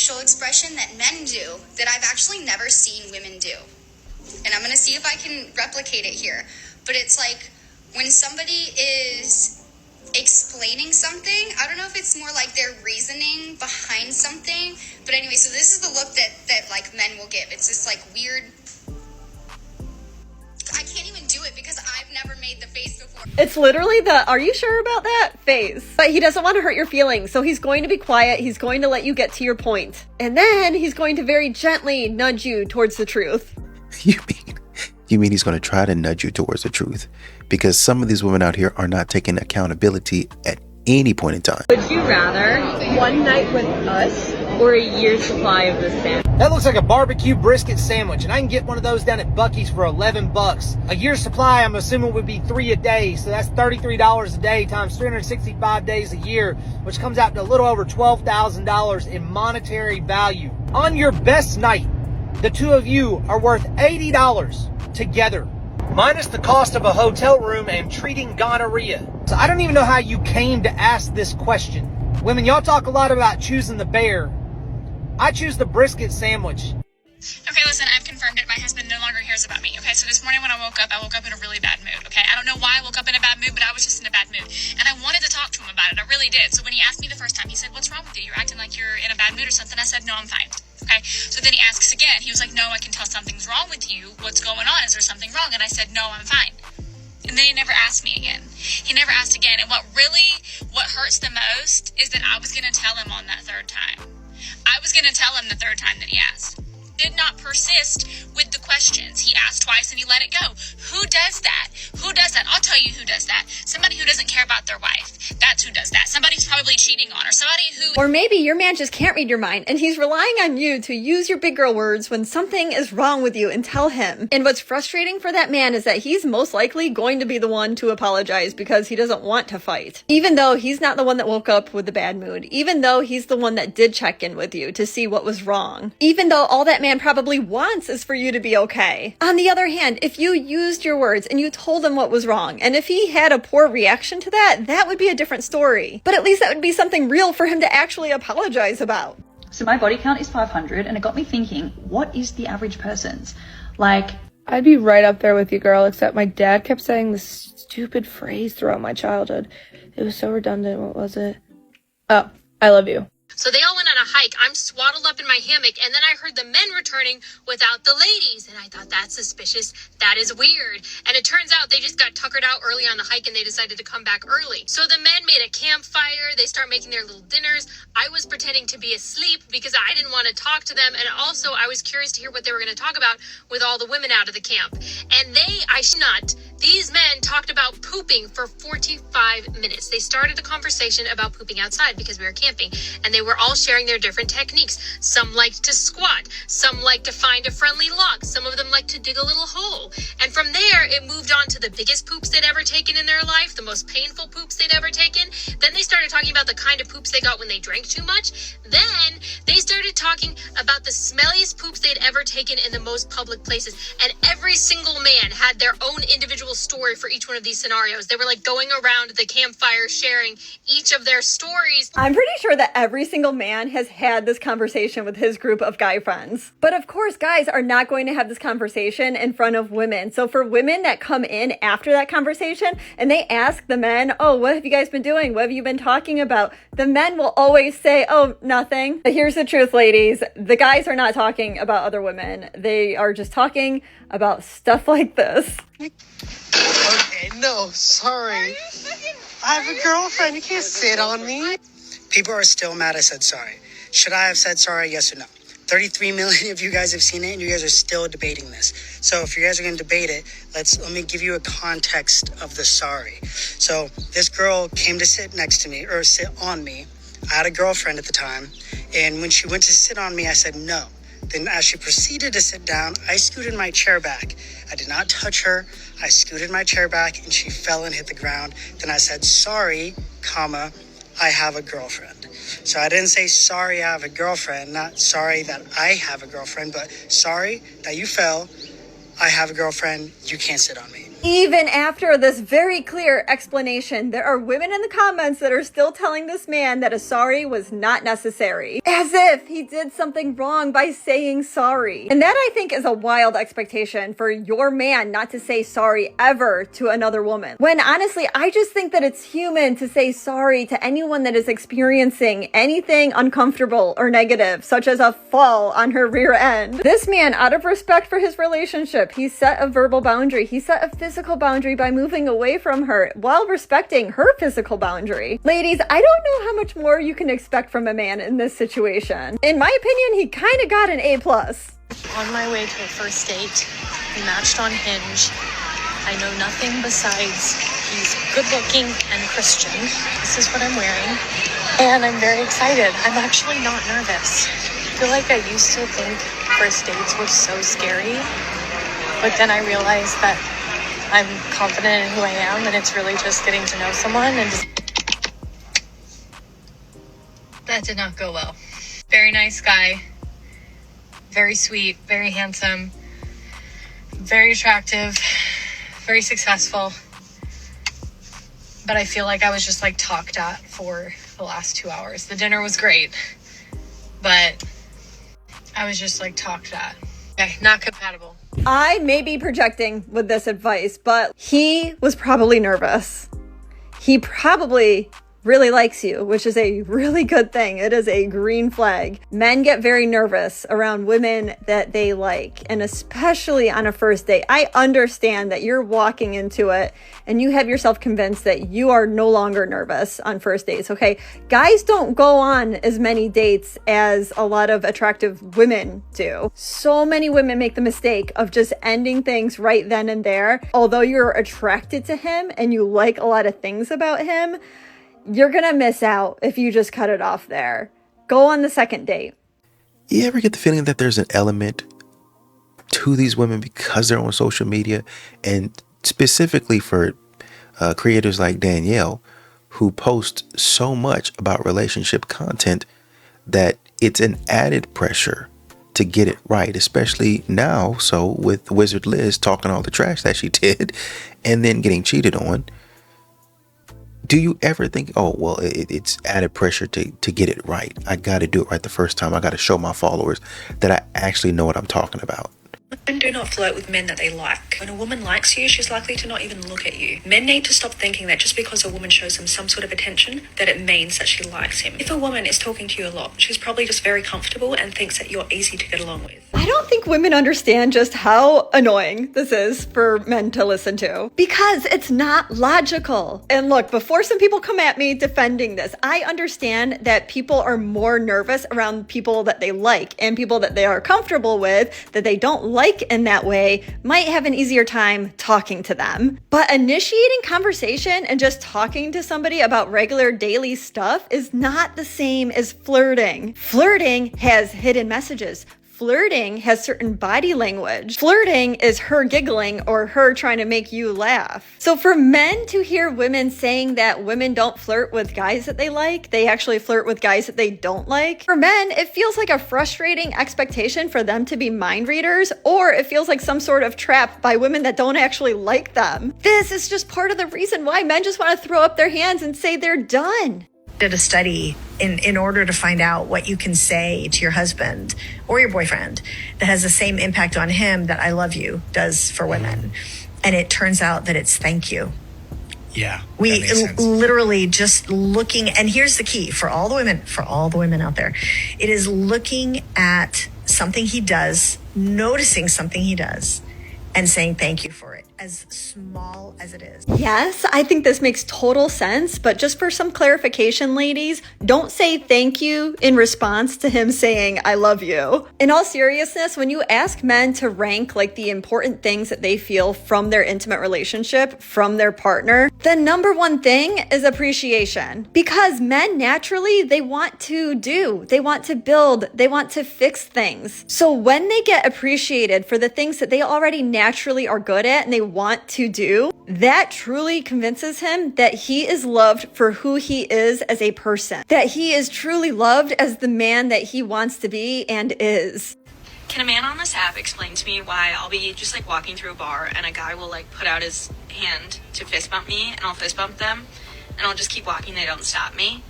facial expression that men do that I've actually never seen women do. And I'm going to see if I can replicate it here. But it's like when somebody is explaining something, I don't know if it's more like they're reasoning behind something. But anyway, so this is the look that like men will give. It's this like weird, I can't even do it because I've never made the face before. It's literally the, are you sure about that face? But he doesn't want to hurt your feelings, so he's going to be quiet. He's going to let you get to your point. And then he's going to very gently nudge you towards the truth. You mean he's going to try to nudge you towards the truth? Because some of these women out here are not taking accountability at any point in time. Would you rather one night with us or a year's supply of this sandwich? That looks like a barbecue brisket sandwich, and I can get one of those down at Buc-ee's for $11. A year's supply, I'm assuming, would be 3 a day, so that's $33 a day times 365 days a year, which comes out to a little over $12,000 in monetary value. On your best night, the two of you are worth $80 together, minus the cost of a hotel room and treating gonorrhea. So I don't even know how you came to ask this question. Women, y'all talk a lot about choosing the bear. I choose the brisket sandwich. Okay, listen, I've confirmed it. My husband no longer hears about me, okay? So this morning when I woke up in a really bad mood, okay? I don't know why I woke up in a bad mood, but I was just in a bad mood. And I wanted to talk to him about it. I really did. So when he asked me the first time, he said, "What's wrong with you? You're acting like you're in a bad mood or something." I said, "No, I'm fine." Okay? So then he asks again. He was like, "No, I can tell something's wrong with you. What's going on? Is there something wrong?" And I said, "No, I'm fine." And then he never asked me again. He never asked again. And what hurts the most is that I was going to tell him on that third time. I was going to tell him the third time that he asked. Did not persist with the questions. He asked twice and he let it go. Who does that? Who does that? I'll tell you who does that. Somebody who doesn't care about their wife. That's who does that. Somebody who's probably cheating on her. Somebody who... Or maybe your man just can't read your mind and he's relying on you to use your big girl words when something is wrong with you and tell him. And what's frustrating for that man is that he's most likely going to be the one to apologize because he doesn't want to fight. Even though he's not the one that woke up with the bad mood. Even though he's the one that did check in with you to see what was wrong. Even though all that man probably wants is for you to be okay. On the other hand, if you used your words and you told him what was wrong, and if he had a poor reaction to that, that would be a different story. But at least that would be something real for him to actually apologize about. So my body count is 500, and it got me thinking, what is the average person's? Like, I'd be right up there with you, girl, except my dad kept saying this stupid phrase throughout my childhood. It was so redundant. What was it? Oh, I love you. So they all went on a hike. I'm swaddled up in my hammock, and then I heard the men returning without the ladies. And I thought, that's suspicious. That is weird. And it turns out they just got tuckered out early on the hike, and they decided to come back early. So the men made a campfire. They start making their little dinners. I was pretending to be asleep because I didn't want to talk to them. And also, I was curious to hear what they were going to talk about with all the women out of the camp. And these men talked about pooping for 45 minutes. They started a conversation about pooping outside because we were camping, and they were all sharing their different techniques. Some liked to squat, some liked to find a friendly log, some of them liked to dig a little hole. And from there, it moved on to the biggest poops they'd ever taken in their life, the most painful poops they'd ever taken. Then they started talking about the kind of poops they got when they drank too much. Then they started talking about the smelliest poops they'd ever taken in the most public places. And every single man had their own individual story for each one of these scenarios. They were like going around the campfire sharing each of their stories. I'm pretty sure that every single man has had this conversation with his group of guy friends. But of course, guys are not going to have this conversation in front of women. So for women that come in after that conversation and they ask the men, "Oh, what have you guys been doing? What have you been talking about?" The men will always say, "Oh, nothing." But here's the truth, ladies. The guys are not talking about other women. They are just talking about stuff like this. Okay, no, sorry. I have a girlfriend. You can't sit on me. People are still mad I said sorry. Should I have said sorry, yes or no? 33 million of you guys have seen it, and you guys are still debating this. So if you guys are going to debate it, let me give you a context of the sorry. So this girl came to sit next to me, or sit on me. I had a girlfriend at the time, and when she went to sit on me, I said no. Then as she proceeded to sit down, I scooted my chair back. I did not touch her. I scooted my chair back, and she fell and hit the ground. Then I said, sorry, comma, I have a girlfriend. So I didn't say sorry I have a girlfriend, not sorry that I have a girlfriend, but sorry that you fell. I have a girlfriend. You can't sit on me. Even after this very clear explanation, there are women in the comments that are still telling this man that a sorry was not necessary. As if he did something wrong by saying sorry. And that, I think, is a wild expectation for your man not to say sorry ever to another woman. When honestly, I just think that it's human to say sorry to anyone that is experiencing anything uncomfortable or negative, such as a fall on her rear end. This man, out of respect for his relationship, he set a verbal boundary. He set a physical boundary by moving away from her while respecting her physical boundary. Ladies, I don't know how much more you can expect from a man in this situation. In my opinion, he kind of got an A+. On my way to a first date, we matched on Hinge. I know nothing besides he's good looking and Christian. This is what I'm wearing. And I'm very excited. I'm actually not nervous. I feel like I used to think first dates were so scary. But then I realized that I'm confident in who I am, and it's really just getting to know someone. And that did not go well. Very nice guy, very sweet, very handsome, very attractive, very successful. But I feel like I was just like talked at for the last 2 hours. The dinner was great, but I was just like talked at. Okay, not compatible. I may be projecting with this advice, but he was probably nervous. He probably really likes you, which is a really good thing. It is a green flag. Men get very nervous around women that they like, and especially on a first date. I understand that you're walking into it and you have yourself convinced that you are no longer nervous on first dates, okay? Guys don't go on as many dates as a lot of attractive women do. So many women make the mistake of just ending things right then and there. Although you're attracted to him and you like a lot of things about him, you're gonna miss out if you just cut it off there. Go on the second date. You ever get the feeling that there's an element to these women because they're on social media, and specifically for creators like Danielle, who post so much about relationship content, that it's an added pressure to get it right, especially now. So with Wizard Liz talking all the trash that she did and then getting cheated on, do you ever think, oh, well, it's added pressure to get it right. I got to do it right the first time. I got to show my followers that I actually know what I'm talking about. Women do not flirt with men that they like. When a woman likes you, she's likely to not even look at you. Men need to stop thinking that just because a woman shows him some sort of attention, that it means that she likes him. If a woman is talking to you a lot, she's probably just very comfortable and thinks that you're easy to get along with. I don't think women understand just how annoying this is for men to listen to, because it's not logical. And look, before some people come at me defending this, I understand that people are more nervous around people that they like, and people that they are comfortable with, that they don't like in that way, might have an easier time talking to them. But initiating conversation and just talking to somebody about regular daily stuff is not the same as flirting. Flirting has hidden messages. Flirting has certain body language. Flirting is her giggling or her trying to make you laugh. So for men to hear women saying that women don't flirt with guys that they like, they actually flirt with guys that they don't like. For men, it feels like a frustrating expectation for them to be mind readers, or it feels like some sort of trap by women that don't actually like them. This is just part of the reason why men just want to throw up their hands and say they're done. Did a study in order to find out what you can say to your husband or your boyfriend that has the same impact on him that I love you does for women. And it turns out that it's thank you. Yeah. We literally just looking, and here's the key for all the women out there. It is looking at something he does, noticing something he does, and saying thank you for it, as small as it is. Yes, I think this makes total sense, but just for some clarification, ladies, don't say thank you in response to him saying I love you. In all seriousness, when you ask men to rank like the important things that they feel from their intimate relationship, from their partner, the number one thing is appreciation. Because men naturally, they want to build, they want to fix things. So when they get appreciated for the things that they already naturally are good at and they want to do, that truly convinces him that he is loved for who he is as a person, that he is truly loved as the man that he wants to be and is. Can a man on this app explain to me why I'll be just like walking through a bar and a guy will like put out his hand to fist bump me and I'll fist bump them and I'll just keep walking, they don't stop me?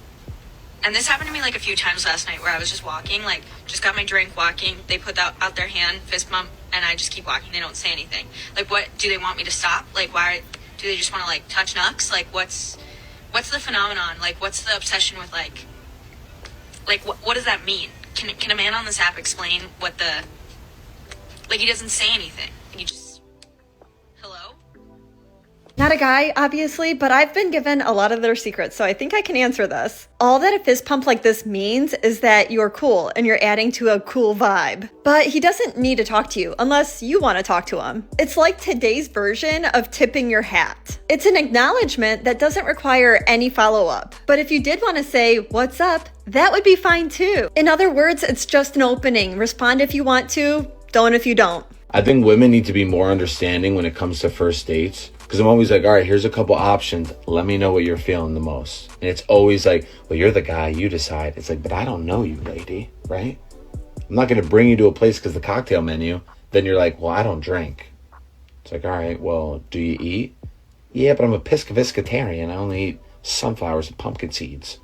And this happened to me like a few times last night where I was just walking, like just got my drink walking, they put out their hand, fist bump, and I just keep walking, they don't say anything. Like, what, do they want me to stop? Like, why, do they just want to like touch knucks? Like, what's the phenomenon? Like, what's the obsession with like what does that mean? Can a man on this app explain what the, like, he doesn't say anything. He just, hello? Not a guy, obviously, but I've been given a lot of their secrets, so I think I can answer this. All that a fist pump like this means is that you're cool and you're adding to a cool vibe. But he doesn't need to talk to you unless you want to talk to him. It's like today's version of tipping your hat. It's an acknowledgement that doesn't require any follow-up. But if you did want to say, "What's up?" that would be fine too. In other words, it's just an opening. Respond if you want to, don't if you don't. I think women need to be more understanding when it comes to first dates. Because I'm always like, all right, here's a couple options. Let me know what you're feeling the most. And it's always like, well, you're the guy, you decide. It's like, but I don't know you, lady, right? I'm not going to bring you to a place because the cocktail menu. Then you're like, well, I don't drink. It's like, all right, well, do you eat? Yeah, but I'm a pescatarian. I only eat sunflowers and pumpkin seeds.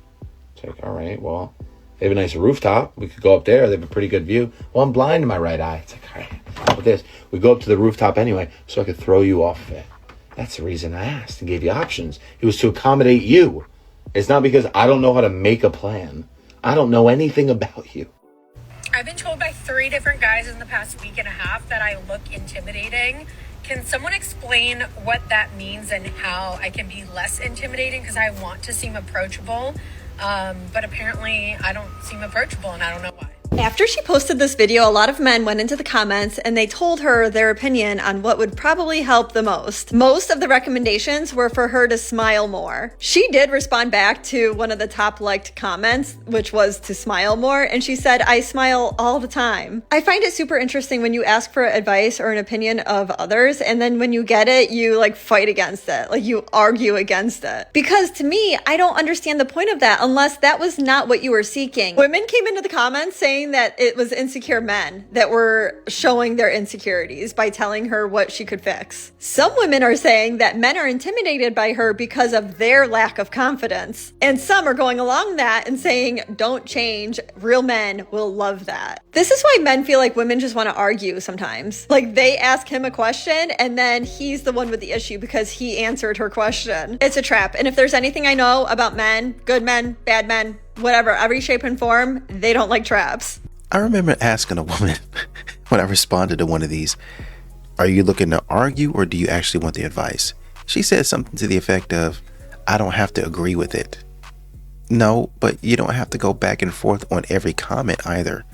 It's like, all right, well, they have a nice rooftop. We could go up there. They have a pretty good view. Well, I'm blind in my right eye. It's like, all right, how about this? We go up to the rooftop anyway so I could throw you off of it. That's the reason I asked and gave you options. It was to accommodate you. It's not because I don't know how to make a plan. I don't know anything about you. I've been told by 3 different guys in the past week and a half that I look intimidating. Can someone explain what that means and how I can be less intimidating? Because I want to seem approachable, but apparently I don't seem approachable and I don't know why. After she posted this video, a lot of men went into the comments and they told her their opinion on what would probably help the most. Most of the recommendations were for her to smile more. She did respond back to one of the top liked comments, which was to smile more, and she said, "I smile all the time." I find it super interesting when you ask for advice or an opinion of others, and then when you get it, you like fight against it, like you argue against it. Because to me, I don't understand the point of that unless that was not what you were seeking. Women came into the comments saying that it was insecure men that were showing their insecurities by telling her what she could fix. Some women are saying that men are intimidated by her because of their lack of confidence. And some are going along that and saying, don't change, real men will love that. This is why men feel like women just want to argue sometimes. Like they ask him a question and then he's the one with the issue because he answered her question. It's a trap. And if there's anything I know about men, good men, bad men, whatever, every shape and form, they don't like traps. I remember asking a woman when I responded to one of these, are you looking to argue or do you actually want the advice? She said something to the effect of, I don't have to agree with it. No, but you don't have to go back and forth on every comment either.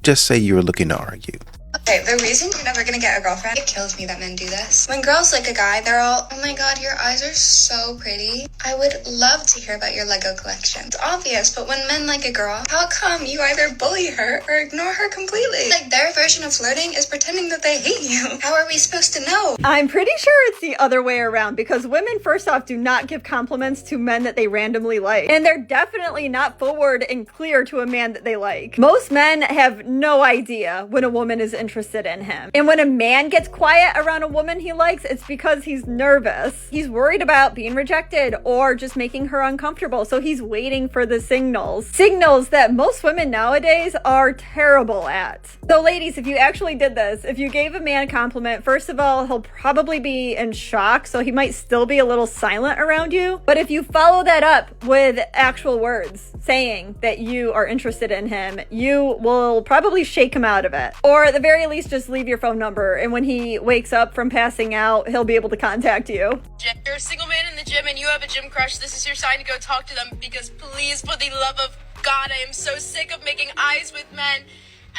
Just say you're looking to argue. Okay, the reason you're never gonna get a girlfriend, it kills me that men do this. When girls like a guy, they're all, oh my god, your eyes are so pretty. I would love to hear about your Lego collection. It's obvious, but when men like a girl, how come you either bully her or ignore her completely? Like their version of flirting is pretending that they hate you. How are we supposed to know? I'm pretty sure it's the other way around because women, first off, do not give compliments to men that they randomly like. And they're definitely not forward and clear to a man that they like. Most men have no idea when a woman is interested in him. And when a man gets quiet around a woman he likes, it's because he's nervous. He's worried about being rejected or just making her uncomfortable. So he's waiting for the signals. Signals that most women nowadays are terrible at. So ladies, if you actually did this, if you gave a man a compliment, first of all, he'll probably be in shock. So he might still be a little silent around you. But if you follow that up with actual words saying that you are interested in him, you will probably shake him out of it. Or at the very least, just leave your phone number. And when he wakes up from passing out, he'll be able to contact you. If you're a single man in the gym and you have a gym crush, this is your sign to go talk to them because please, for the love of God, I am so sick of making eyes with men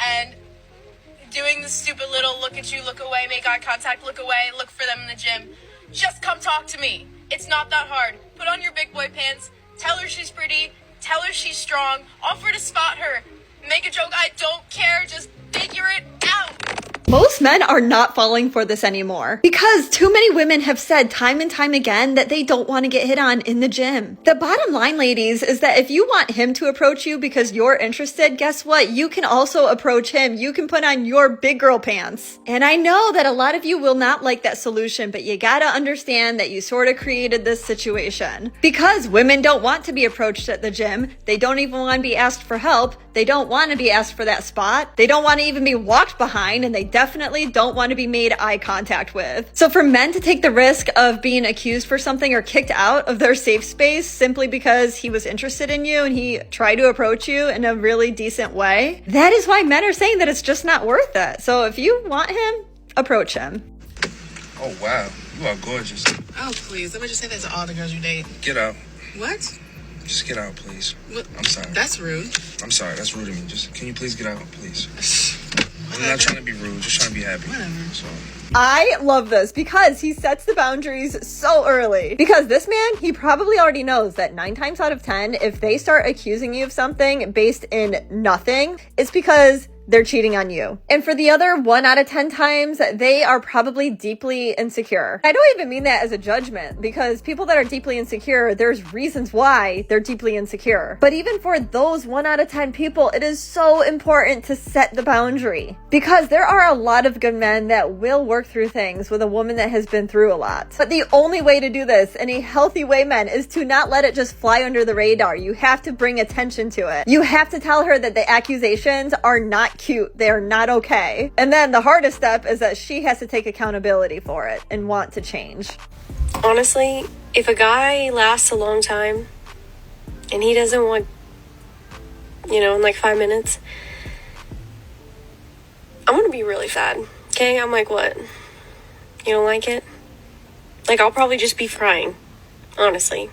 and doing the stupid little look at you, look away, make eye contact, look away, look for them in the gym. Just come talk to me. It's not that hard. Put on your big boy pants, tell her she's pretty, tell her she's strong, offer to spot her, make a joke, I don't care, just figure it out. Most most men are not falling for this anymore because too many women have said time and time again that they don't want to get hit on in the gym. The bottom line, ladies, is that if you want him to approach you because you're interested, guess what? You can also approach him. You can put on your big girl pants. And I know that a lot of you will not like that solution, but you gotta understand that you sort of created this situation because women don't want to be approached at the gym. They don't even want to be asked for help. They don't want to be asked for that spot. They don't want to even be walked behind, and they definitely don't want to be made eye contact with. So for men to take the risk of being accused for something or kicked out of their safe space simply because he was interested in you and he tried to approach you in a really decent way, that is why men are saying that it's just not worth it. So if you want him, approach him. Oh, wow. You are gorgeous. Oh, please. Let me just say that to all the girls you date. Get out. What? Just get out, please. What? I'm sorry. That's rude. I'm sorry. That's rude of me. Just, can you please get out, please? I'm not trying to be rude. Just trying to be happy. Whatever. So. I love this because he sets the boundaries so early. Because this man, he probably already knows that 9 times out of 10, if they start accusing you of something based in nothing, it's because they're cheating on you. And for the other 1 out of 10 times, they are probably deeply insecure. I don't even mean that as a judgment because people that are deeply insecure, there's reasons why they're deeply insecure. But even for those 1 out of 10 people, it is so important to set the boundary because there are a lot of good men that will work through things with a woman that has been through a lot. But the only way to do this in a healthy way, men, is to not let it just fly under the radar. You have to bring attention to it. You have to tell her that the accusations are not cute. They are not okay. And then the hardest step is that she has to take accountability for it and want to change. Honestly, if a guy lasts a long time and he doesn't want, in like 5 minutes, I'm gonna be really sad. Okay? I'm like, what? You don't like it? Like, I'll probably just be crying. Honestly.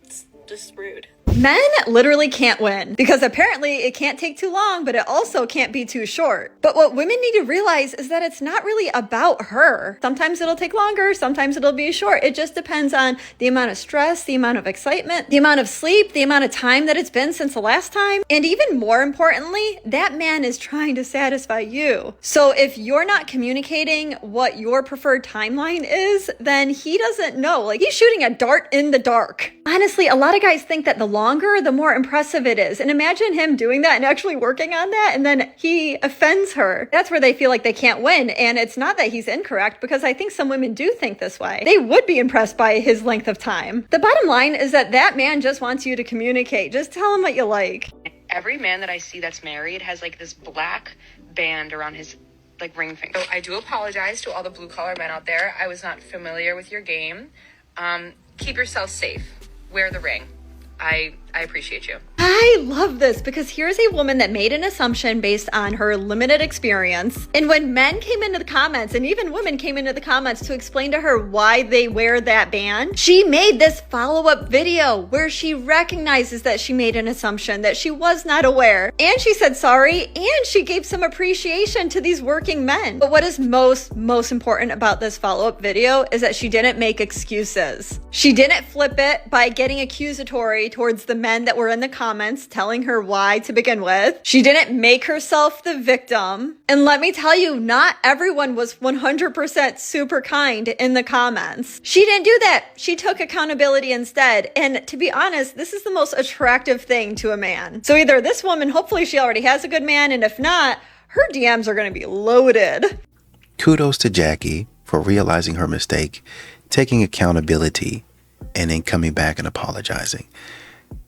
It's just rude. Men literally can't win because apparently it can't take too long, but it also can't be too short. But what women need to realize is that it's not really about her. Sometimes it'll take longer, sometimes it'll be short. It just depends on the amount of stress, the amount of excitement, the amount of sleep, the amount of time that it's been since the last time. And even more importantly, that man is trying to satisfy you. So if you're not communicating what your preferred timeline is, then he doesn't know. Like, he's shooting a dart in the dark. Honestly, a lot of guys think that the longer, the more impressive it is. And imagine him doing that and actually working on that, and then he offends her. That's where they feel like they can't win. And it's not that he's incorrect, because I think some women do think this way. They would be impressed by his length of time. The bottom line is that that man just wants you to communicate. Just tell him what you like. Every man that I see that's married has like this black band around his ring finger. So I do apologize to all the blue collar men out there. I was not familiar with your game. Keep yourself safe. Wear the ring. I appreciate you. I love this because here's a woman that made an assumption based on her limited experience. And when men came into the comments, and even women came into the comments to explain to her why they wear that band, she made this follow-up video where she recognizes that she made an assumption, that she was not aware. And she said sorry, and she gave some appreciation to these working men. But what is most important about this follow-up video is that she didn't make excuses. She didn't flip it by getting accusatory towards the men that were in the comments telling her why to begin with. She didn't make herself the victim. And let me tell you, not everyone was 100% super kind in the comments. She didn't do that. She took accountability instead. And to be honest, this is the most attractive thing to a man. So either this woman, hopefully she already has a good man, and if not, her DMs are going to be loaded. Kudos to Jackie for realizing her mistake, taking accountability, and then coming back and apologizing.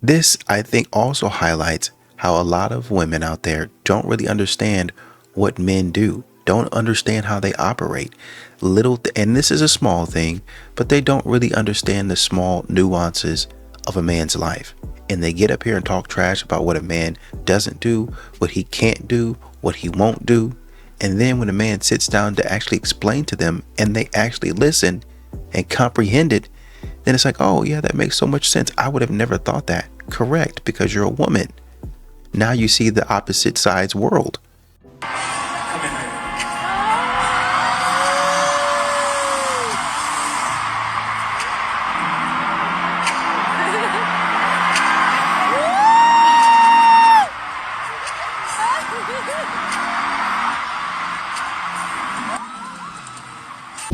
This, I think, also highlights how a lot of women out there don't really understand what men do, don't understand how they operate. And this is a small thing, but they don't really understand the small nuances of a man's life. And they get up here and talk trash about what a man doesn't do, what he can't do, what he won't do. And then when a man sits down to actually explain to them and they actually listen and comprehend it, then it's like, oh yeah, that makes so much sense. I would have never thought that. Correct, because you're a woman. Now you see the opposite side's world.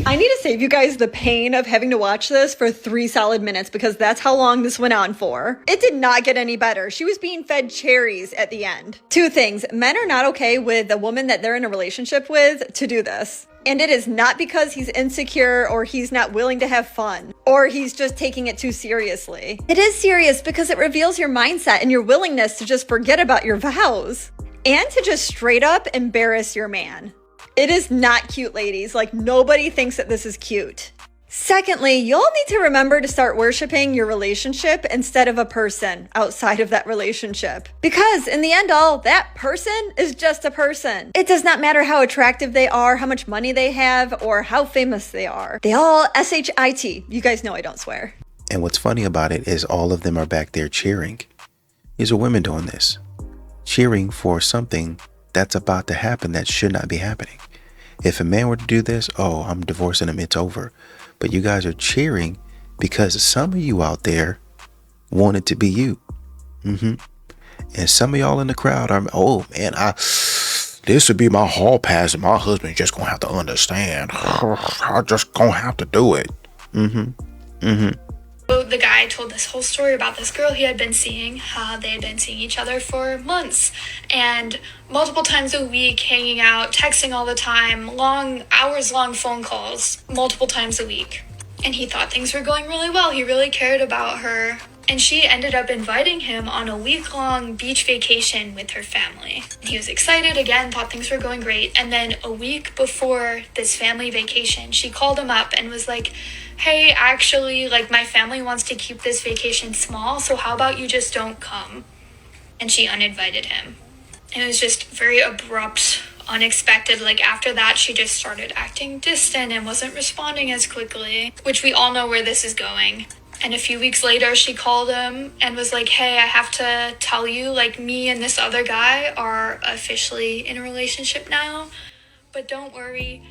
I need to save you guys the pain of having to watch this for 3 solid minutes because that's how long this went on for. It did not get any better. She was being fed cherries at the end. 2 things. Men are not okay with a woman that they're in a relationship with to do this. And it is not because he's insecure or he's not willing to have fun or he's just taking it too seriously. It is serious because it reveals your mindset and your willingness to just forget about your vows and to just straight up embarrass your man. It is not cute, ladies. Like, nobody thinks that this is cute. Secondly, you'll need to remember to start worshiping your relationship instead of a person outside of that relationship. Because in the end all, that person is just a person. It does not matter how attractive they are, how much money they have, or how famous they are. They all S-H-I-T. You guys know I don't swear. And what's funny about it is all of them are back there cheering. These are women doing this. Cheering for something that's about to happen that should not be happening. If a man were to do this, oh, I'm divorcing him, it's over. But you guys are cheering because some of you out there want it to be you. And some of y'all in the crowd are, oh man, this would be my hall pass and my husband just gonna have to understand. I just gonna have to do it. So the guy told this whole story about this girl he had been seeing, how they had been seeing each other for months and multiple times a week, hanging out, texting all the time, hours-long phone calls, multiple times a week. And he thought things were going really well. He really cared about her. And she ended up inviting him on a week-long beach vacation with her family. He was excited again, thought things were going great. And then a week before this family vacation, she called him up and was like, hey, actually, like, my family wants to keep this vacation small, so how about you just don't come? And she uninvited him. And it was just very abrupt, unexpected. Like, after that, she just started acting distant and wasn't responding as quickly, which we all know where this is going. And a few weeks later, she called him and was like, hey, I have to tell you, like, me and this other guy are officially in a relationship now, but don't worry,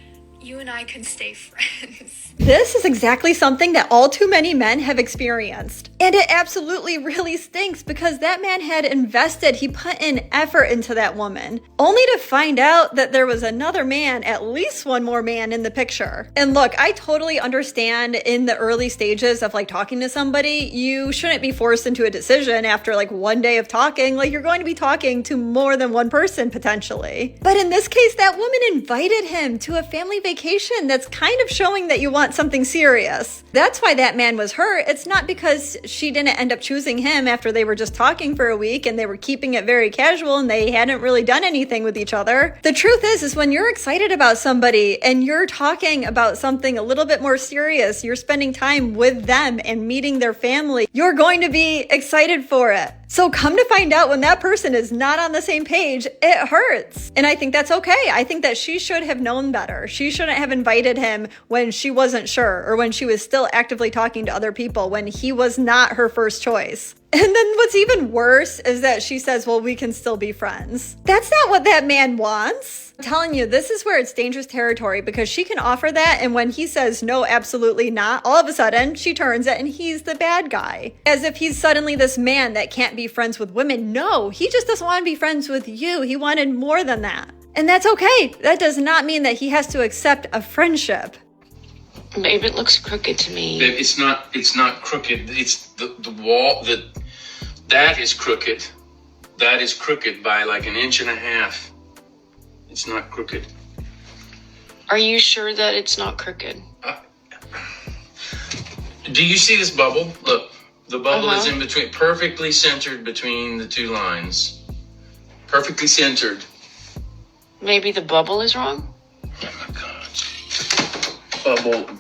you and I can stay friends. This is exactly something that all too many men have experienced. And it absolutely really stinks because that man had invested, he put in effort into that woman, only to find out that there was another man, at least one more man in the picture. And look, I totally understand in the early stages of like talking to somebody, you shouldn't be forced into a decision after like one day of talking. Like, you're going to be talking to more than one person potentially. But in this case, that woman invited him to a family vacation. That's kind of showing that you want something serious. That's why that man was hurt. It's not because she didn't end up choosing him after they were just talking for a week and they were keeping it very casual and they hadn't really done anything with each other. The truth is when you're excited about somebody and you're talking about something a little bit more serious, you're spending time with them and meeting their family, you're going to be excited for it. So come to find out, when that person is not on the same page, it hurts. And I think that's okay. I think that she should have known better. She shouldn't have invited him when she wasn't sure, or when she was still actively talking to other people, when he was not her first choice. And then what's even worse is that she says, well, we can still be friends. That's not what that man wants. I'm telling you, this is where it's dangerous territory, because she can offer that, and when he says no, absolutely not, all of a sudden she turns it and he's the bad guy. As if he's suddenly this man that can't be friends with women. No, he just doesn't want to be friends with you. He wanted more than that. And that's okay. That does not mean that he has to accept a friendship. Babe, it looks crooked to me. Babe, it's not crooked. It's the wall that is crooked. That is crooked by like an inch and a half. It's not crooked. Are you sure that it's not crooked? Do you see this bubble? Look, the bubble is in between, perfectly centered between the two lines. Perfectly centered. Maybe the bubble is wrong? Oh my God. Bubble.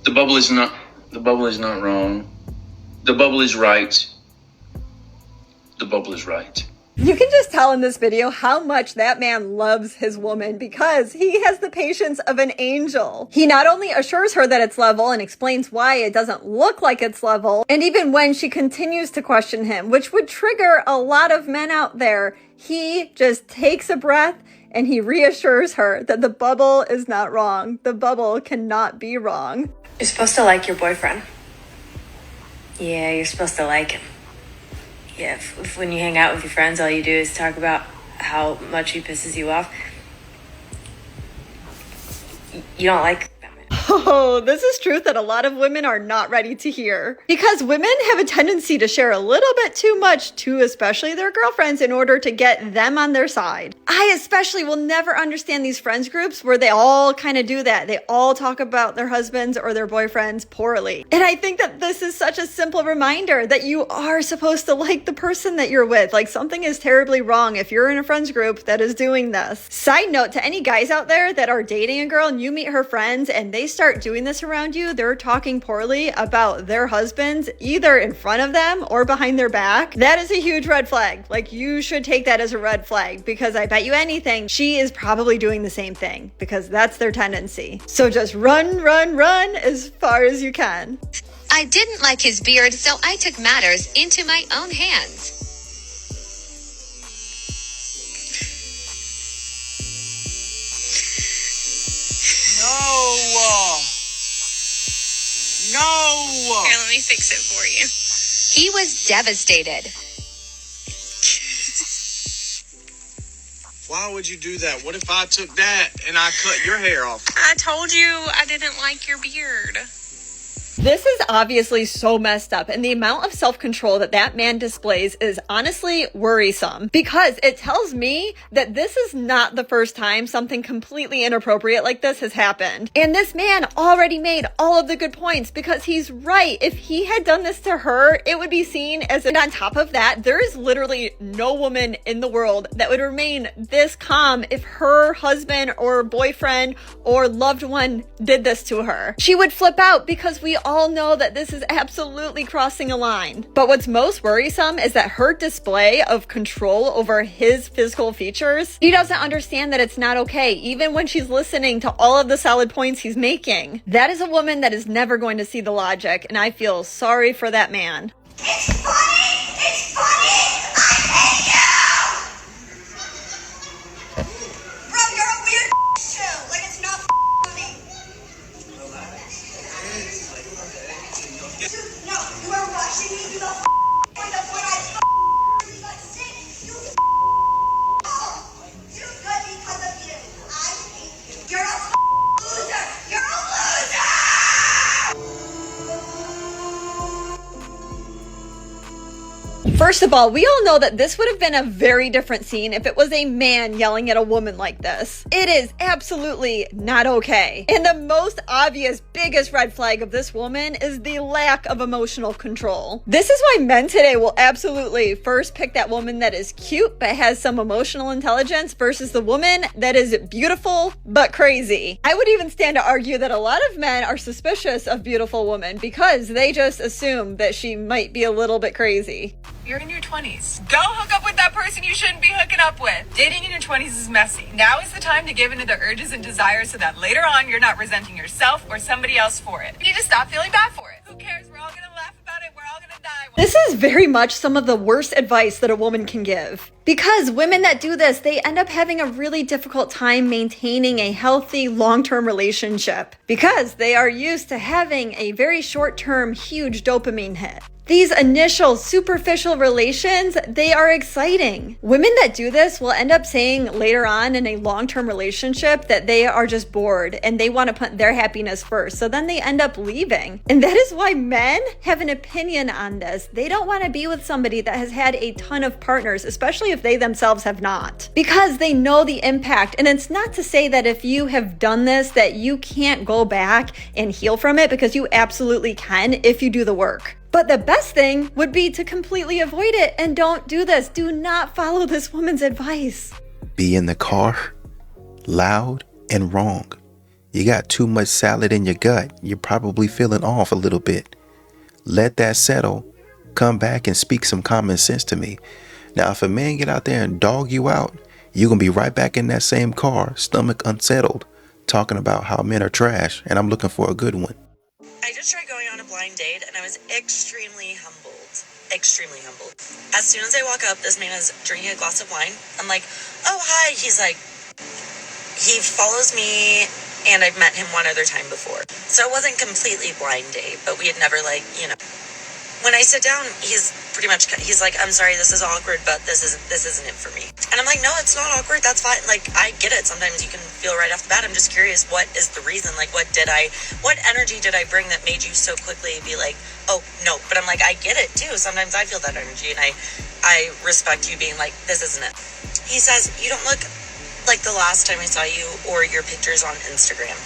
The bubble is not wrong. The bubble is right. The bubble is right. You can just tell in this video how much that man loves his woman, because he has the patience of an angel. He not only assures her that it's level and explains why it doesn't look like it's level, and even when she continues to question him, which would trigger a lot of men out there, he just takes a breath and he reassures her that the bubble is not wrong. The bubble cannot be wrong. You're supposed to like your boyfriend. Yeah, you're supposed to like him. Yeah, if when you hang out with your friends, all you do is talk about how much he pisses you off, you don't like that man. Oh, this is truth that a lot of women are not ready to hear. Because women have a tendency to share a little bit too much to especially their girlfriends in order to get them on their side. I especially will never understand these friends groups where they all kind of do that. They all talk about their husbands or their boyfriends poorly. And I think that this is such a simple reminder that you are supposed to like the person that you're with. Like, something is terribly wrong if you're in a friends group that is doing this. Side note to any guys out there that are dating a girl and you meet her friends and they start doing this around you, they're talking poorly about their husbands either in front of them or behind their back. That is a huge red flag. Like, you should take that as a red flag, because I bet you anything she is probably doing the same thing, because that's their tendency. So just run as far as you can. I didn't like his beard, so I took matters into my own hands. No! Here, let me fix it for you. He was devastated. Why would you do that? What if I took that and I cut your hair off? I told you I didn't like your beard. This is obviously so messed up, and the amount of self-control that that man displays is honestly worrisome, because it tells me that this is not the first time something completely inappropriate like this has happened. And this man already made all of the good points, because he's right. If he had done this to her, it would be seen as, and on top of that, there is literally no woman in the world that would remain this calm if her husband or boyfriend or loved one did this to her. She would flip out, because we all know that this is absolutely crossing a line. But what's most worrisome is that her display of control over his physical features, he doesn't understand that it's not okay, even when she's listening to all of the solid points he's making. That is a woman that is never going to see the logic, and I feel sorry for that man. It's funny! It's funny! I hate you! Bro, you're a weird too. Like, it's not funny. No, you are rushing me to the point of what I like say. You good because of you. I hate you. You're a loser. You're a loser. First of all, we all know that this would have been a very different scene if it was a man yelling at a woman like this. It is absolutely not okay. And the most obvious, biggest red flag of this woman is the lack of emotional control. This is why men today will absolutely first pick that woman that is cute but has some emotional intelligence versus the woman that is beautiful but crazy. I would even stand to argue that a lot of men are suspicious of beautiful women because they just assume that she might be a little bit crazy. You're in your 20s. Go hook up with that person you shouldn't be hooking up with. Dating in your 20s is messy. Now is the time to give into the urges and desires so that later on you're not resenting yourself or somebody else for it. You need to stop feeling bad for it. Who cares? We're all gonna laugh about it. We're all gonna die. This is very much some of the worst advice that a woman can give. Because women that do this, they end up having a really difficult time maintaining a healthy long-term relationship because they are used to having a very short-term, huge dopamine hit. These initial superficial relations, they are exciting. Women that do this will end up saying later on in a long-term relationship that they are just bored and they want to put their happiness first. So then they end up leaving. And that is why men have an opinion on this. They don't want to be with somebody that has had a ton of partners, especially if they themselves have not, because they know the impact. And it's not to say that if you have done this that you can't go back and heal from it, because you absolutely can if you do the work. But the best thing would be to completely avoid it and don't do this. Do not follow this woman's advice. Be in the car, loud and wrong. You got too much salad in your gut. You're probably feeling off a little bit. Let that settle. Come back and speak some common sense to me. Now, if a man get out there and dog you out, you're going to be right back in that same car, stomach unsettled, talking about how men are trash and I'm looking for a good one. I just tried going on a blind date and I was extremely humbled. Extremely humbled. As soon as I walk up, this man is drinking a glass of wine. I'm like, oh, hi. He's like, he follows me and I've met him one other time before. So it wasn't completely blind date, but we had never when I sit down, he's like, I'm sorry, this is awkward, but this isn't it for me. And I'm like, no, it's not awkward. That's fine. Like, I get it. Sometimes you can feel right off the bat. I'm just curious, what is the reason? Like, what energy did I bring that made you so quickly be like, oh, no. But I'm like, I get it too. Sometimes I feel that energy, and I respect you being like, this isn't it. He says, you don't look like the last time I saw you or your pictures on Instagram.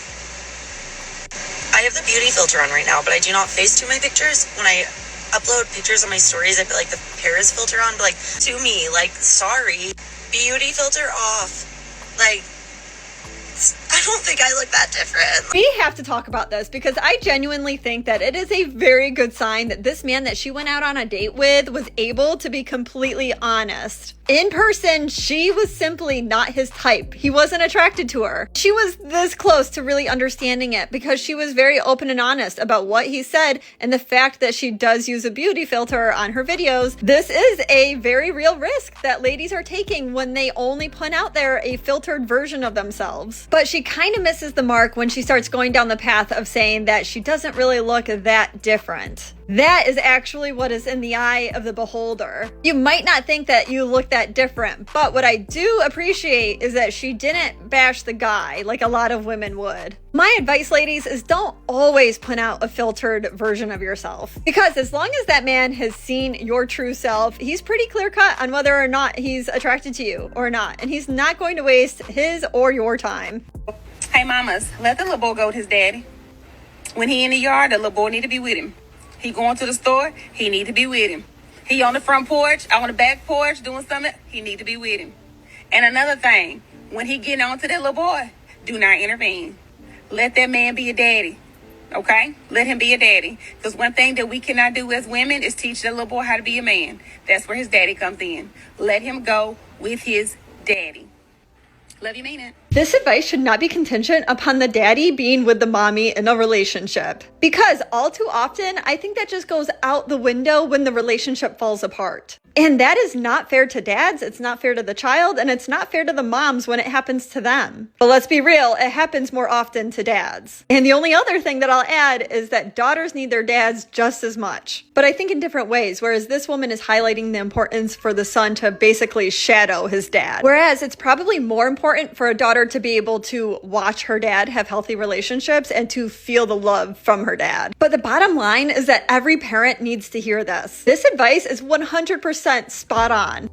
I have the beauty filter on right now, but I do not Facetune my pictures. When I upload pictures on my stories, I put like the Paris filter on, but like, to me, like, sorry, beauty filter off. Like, I don't think I look that different. We have to talk about this because I genuinely think that it is a very good sign that this man that she went out on a date with was able to be completely honest. In person, she was simply not his type. He wasn't attracted to her. She was this close to really understanding it because she was very open and honest about what he said and the fact that she does use a beauty filter on her videos. This is a very real risk that ladies are taking when they only put out there a filtered version of themselves. But she kind of misses the mark when she starts going down the path of saying that she doesn't really look that different. That is actually what is in the eye of the beholder. You might not think that you look that different, but what I do appreciate is that she didn't bash the guy like a lot of women would. My advice, ladies, is don't always put out a filtered version of yourself. Because as long as that man has seen your true self, he's pretty clear cut on whether or not he's attracted to you or not. And he's not going to waste his or your time. Hey mamas, let the little boy go with his daddy. When he in the yard, the little boy need to be with him. He going to the store, he need to be with him. He on the front porch, on the back porch doing something, he need to be with him. And another thing, when he getting on to that little boy, do not intervene. Let that man be a daddy, okay? Let him be a daddy. Because one thing that we cannot do as women is teach that little boy how to be a man. That's where his daddy comes in. Let him go with his daddy. Love you, mean it. This advice should not be contingent upon the daddy being with the mommy in a relationship. Because all too often, I think that just goes out the window when the relationship falls apart. And that is not fair to dads, it's not fair to the child, and it's not fair to the moms when it happens to them. But let's be real, it happens more often to dads. And the only other thing that I'll add is that daughters need their dads just as much. But I think in different ways, whereas this woman is highlighting the importance for the son to basically shadow his dad. Whereas it's probably more important for a daughter to be able to watch her dad have healthy relationships and to feel the love from her dad. But the bottom line is that every parent needs to hear this. This advice is 100% spot on.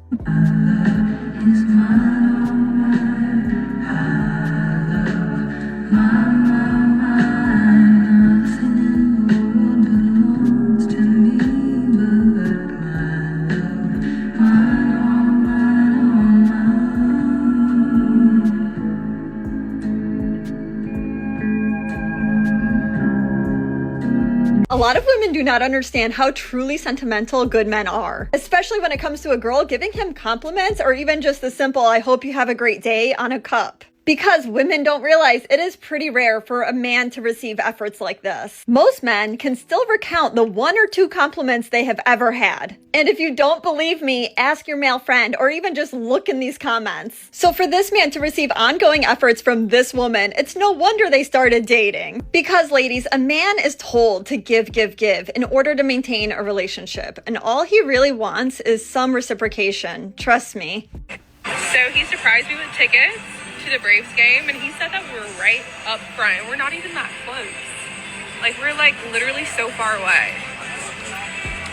A lot of women do not understand how truly sentimental good men are, especially when it comes to a girl giving him compliments or even just the simple, I hope you have a great day on a cup. Because women don't realize it is pretty rare for a man to receive efforts like this. Most men can still recount the 1 or 2 compliments they have ever had. And if you don't believe me, ask your male friend or even just look in these comments. So for this man to receive ongoing efforts from this woman, it's no wonder they started dating. Because ladies, a man is told to give in order to maintain a relationship. And all he really wants is some reciprocation. Trust me. So he surprised me with tickets to the Braves game, and he said that we're right up front, and we're not even that close. Like, we're like literally so far away.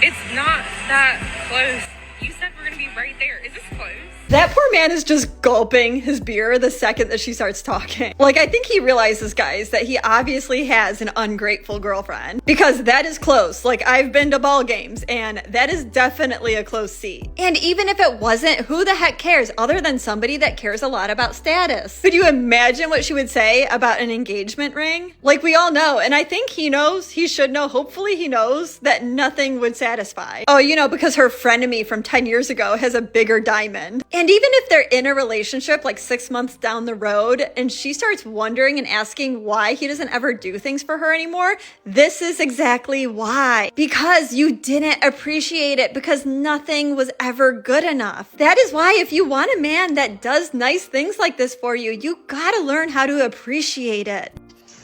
It's not that close. You said we're gonna be right there. Is this close? That poor man is just gulping his beer the second that she starts talking. Like, I think he realizes, guys, that he obviously has an ungrateful girlfriend. Because that is close. Like, I've been to ball games, and that is definitely a close seat. And even if it wasn't, who the heck cares other than somebody that cares a lot about status? Could you imagine what she would say about an engagement ring? Like, we all know, and I think he knows, he should know, hopefully he knows, that nothing would satisfy. Oh, you know, because her frenemy from 10 years ago has a bigger diamond. And even if they're in a relationship like 6 months down the road and she starts wondering and asking why he doesn't ever do things for her anymore, this is exactly why. Because you didn't appreciate it, because nothing was ever good enough. That is why if you want a man that does nice things like this for you, you gotta learn how to appreciate it.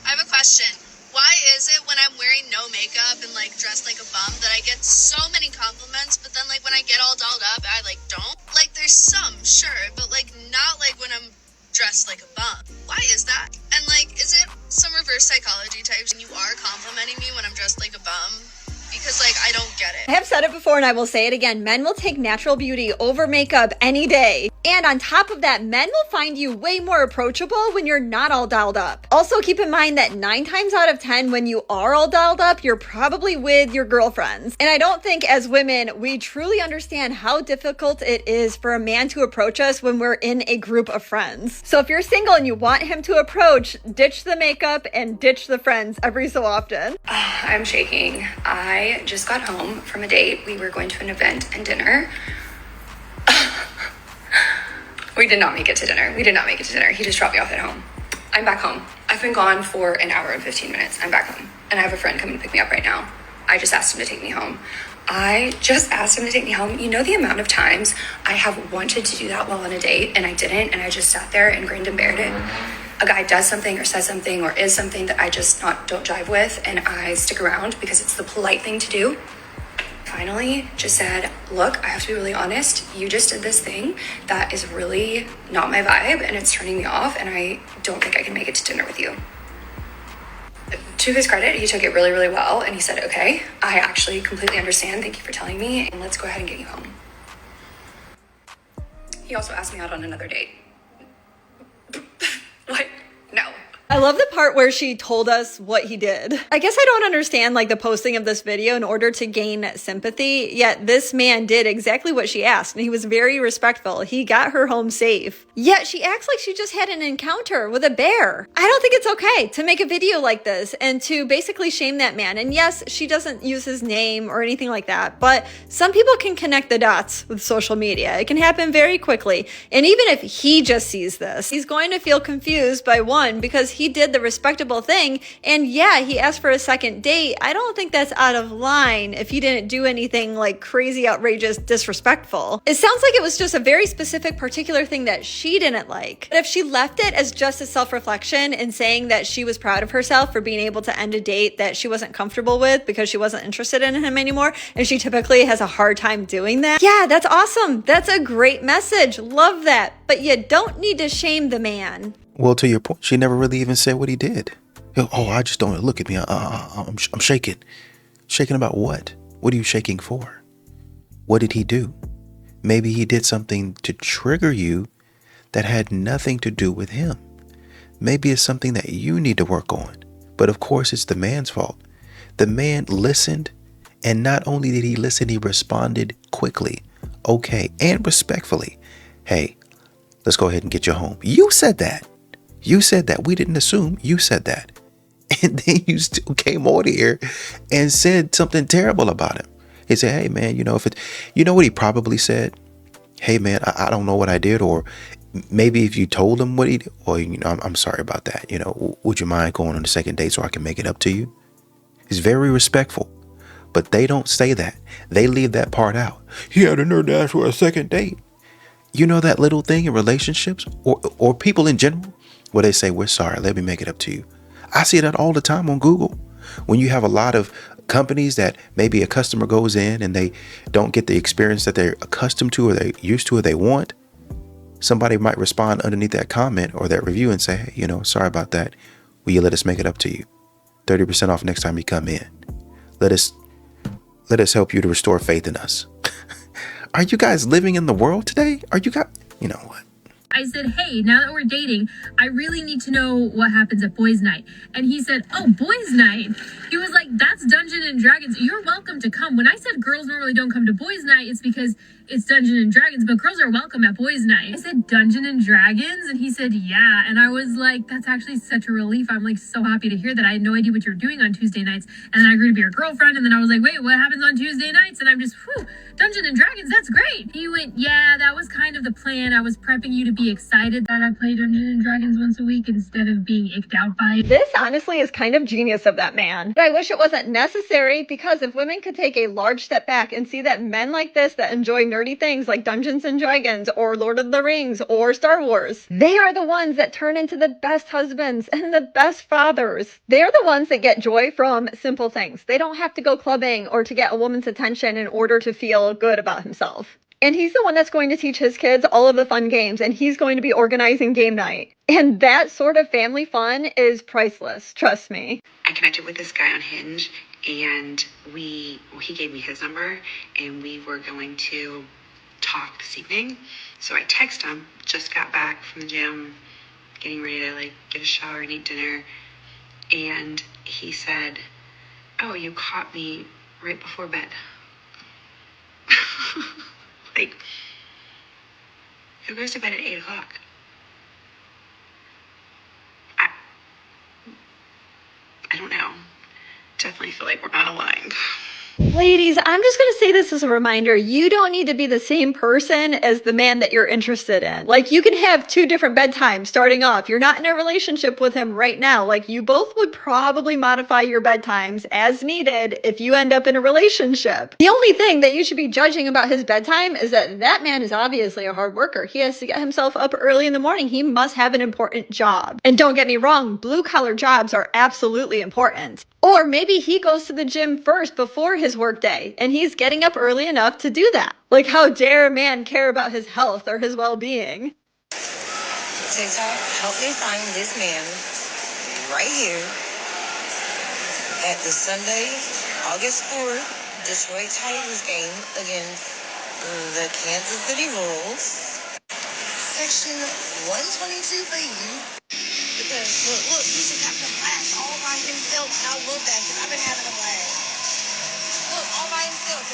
I have a question. Why is it when I'm wearing no makeup and like dressed like a bum that I get so many compliments, but then like when I get all dolled up, I like don't? Like there's some, sure, but like not like when I'm dressed like a bum. Why is that? And like, is it some reverse psychology types and you are complimenting me when I'm dressed like a bum? Because like, I don't get it. I have said it before and I will say it again. Men will take natural beauty over makeup any day. And on top of that, men will find you way more approachable when you're not all dolled up. Also, keep in mind that 9 times out of 10, when you are all dolled up, you're probably with your girlfriends. And I don't think as women, we truly understand how difficult it is for a man to approach us when we're in a group of friends. So if you're single and you want him to approach, ditch the makeup and ditch the friends every so often. I'm shaking. I just got home from a date. We were going to an event and dinner. We did not make it to dinner. He just dropped me off at home. I'm back home. I've been gone for an hour and 15 minutes. I'm back home. And I have a friend coming to pick me up right now. I just asked him to take me home. You know the amount of times I have wanted to do that while on a date and I didn't, and I just sat there and grinned and bared it. A guy does something or says something or is something that I just don't jive with, and I stick around because it's the polite thing to do. Finally just said, look, I have to be really honest. You just did this thing that is really not my vibe and it's turning me off, and I don't think I can make it to dinner with you. To his credit, he took it really, really well, and he said, okay, I actually completely understand. Thank you for telling me, and let's go ahead and get you home. He also asked me out on another date. What? No. I love the part where she told us what he did. I guess I don't understand like the posting of this video in order to gain sympathy, yet this man did exactly what she asked and he was very respectful. He got her home safe. Yet she acts like she just had an encounter with a bear. I don't think it's okay to make a video like this and to basically shame that man. And yes, she doesn't use his name or anything like that, but some people can connect the dots with social media. It can happen very quickly. And even if he just sees this, he's going to feel confused by one, because he did the respectable thing, and yeah, he asked for a second date. I don't think that's out of line if he didn't do anything like crazy, outrageous, disrespectful. It sounds like it was just a very specific, particular thing that she didn't like. But if she left it as just a self-reflection and saying that she was proud of herself for being able to end a date that she wasn't comfortable with because she wasn't interested in him anymore, and she typically has a hard time doing that, yeah, that's awesome. That's a great message. Love that. But you don't need to shame the man. Well, to your point, she never really even said what he did. Oh, I just don't look at me. I'm shaking. Shaking about what? What are you shaking for? What did he do? Maybe he did something to trigger you that had nothing to do with him. Maybe it's something that you need to work on. But of course, it's the man's fault. The man listened, and not only did he listen, he responded quickly, okay, and respectfully. Hey, let's go ahead and get you home. You said that. You said that. We didn't assume. You said that. And then you still came over here and said something terrible about him. He said, hey, man, you know what he probably said? Hey, man, I don't know what I did. Or maybe if you told him what he did, or, I'm sorry about that. Would you mind going on the second date so I can make it up to you? It's very respectful. But they don't say that. They leave that part out. He had a nerve to ask for a second date. You know that little thing in relationships or people in general where they say, we're sorry, let me make it up to you. I see that all the time on Google. When you have a lot of companies that maybe a customer goes in and they don't get the experience that they're accustomed to or they're used to or they want, somebody might respond underneath that comment or that review and say, hey, sorry about that. Will you let us make it up to you? 30% off next time you come in. Let us help you to restore faith in us. Are you guys living in the world today? Are you guys, you know what? I said, hey, now that we're dating, I really need to know what happens at boys' night. And he said, oh, boys' night? He was like, that's Dungeons and Dragons. You're welcome to come. When I said girls normally don't come to boys' night, it's because it's Dungeons and Dragons, but girls are welcome at boys' night. I said, Dungeons and Dragons? And he said, yeah. And I was like, that's actually such a relief. I'm like so happy to hear that. I had no idea what you were doing on Tuesday nights. And then I agreed to be your girlfriend. And then I was like, wait, what happens on Tuesday nights? And I'm just, Dungeons and Dragons, that's great. He went, yeah, that was kind of the plan. I was prepping you to be excited that I play Dungeons and Dragons once a week instead of being icked out by it. This honestly is kind of genius of that man. But I wish it wasn't necessary, because if women could take a large step back and see that men like this that enjoy nerdy things like Dungeons and Dragons or Lord of the Rings or Star Wars, they are the ones that turn into the best husbands and the best fathers. They're the ones that get joy from simple things. They don't have to go clubbing or to get a woman's attention in order to feel good about himself. And he's the one that's going to teach his kids all of the fun games, and he's going to be organizing game night. And that sort of family fun is priceless, trust me. I connected with this guy on Hinge, and he gave me his number, and we were going to talk this evening. So I texted him, just got back from the gym, getting ready to get a shower and eat dinner. And he said, "Oh, you caught me right before bed." Who goes to bed at 8 o'clock? I don't know. Definitely feel like we're not aligned. Ladies, I'm just going to say this as a reminder. You don't need to be the same person as the man that you're interested in. Like, you can have 2 different bedtimes starting off. You're not in a relationship with him right now. Like, you both would probably modify your bedtimes as needed if you end up in a relationship. The only thing that you should be judging about his bedtime is that that man is obviously a hard worker. He has to get himself up early in the morning. He must have an important job. And don't get me wrong, blue-collar jobs are absolutely important. Or maybe he goes to the gym first before his workday, and he's getting up early enough to do that. Like, how dare a man care about his health or his well-being? TikTok, help me find this man right here at the Sunday, August 4th, Detroit Tigers game against the Kansas City Royals. Section 122, baby. Because look, he's just having a blast all by himself. And I love that because I've been having a blast. Look, all by himself.